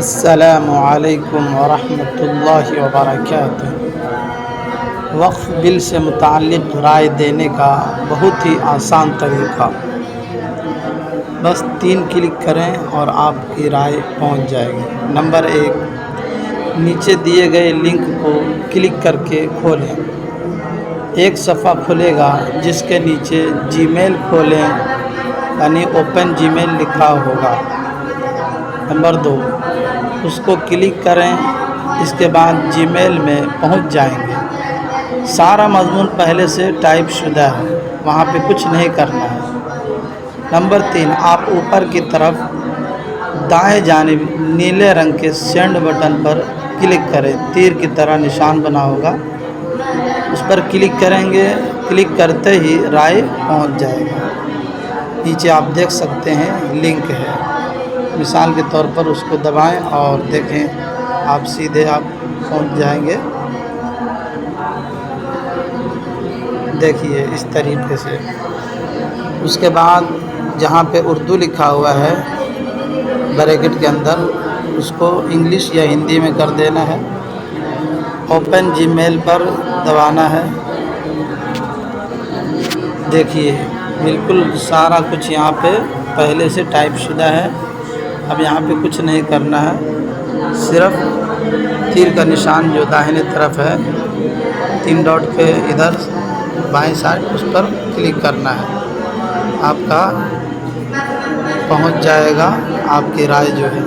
السلام علیکم ورحمۃ اللہ وبرکاتہ۔ وقف بل سے متعلق رائے دینے کا بہت ہی آسان طریقہ، بس 3 کلک کریں اور آپ کی رائے پہنچ جائے گی۔ نمبر 1، نیچے دیے گئے لنک کو کلک کر کے کھولیں۔ ایک صفحہ کھلے گا جس کے نیچے جی میل کھولیں، یعنی اوپن جی میل لکھا ہوگا۔ نمبر 2، اس کو کلک کریں، اس کے بعد جی میل میں پہنچ جائیں گے۔ سارا مضمون پہلے سے ٹائپ شدہ ہے، وہاں پہ کچھ نہیں کرنا ہے۔ نمبر 3، آپ اوپر کی طرف دائیں جانب نیلے رنگ کے سینڈ بٹن پر کلک کریں، تیر کی طرح نشان بنا ہوگا، اس پر کلک کریں گے۔ کلک کرتے ہی رائے پہنچ جائے گا۔ نیچے آپ دیکھ سکتے ہیں لنک ہے، مثال کے طور پر اس کو دبائیں اور دیکھیں آپ سیدھے پہنچ جائیں گے۔ دیکھیے اس طریقے سے۔ اس کے بعد جہاں پہ اردو لکھا ہوا ہے بریکٹ کے اندر، اس کو انگلش یا ہندی میں کر دینا ہے۔ اوپن جی میل پر دبانا ہے۔ دیکھیے بالکل سارا کچھ یہاں پہ پہلے سے ٹائپ شدہ ہے۔ اب یہاں پہ کچھ نہیں کرنا ہے، صرف تیر کا نشان جو داہنے طرف ہے 3 ڈاٹ کے ادھر بائیں سائڈ، اس پر کلک کرنا ہے۔ آپ کا پہنچ جائے گا، آپ کی رائے جو ہے۔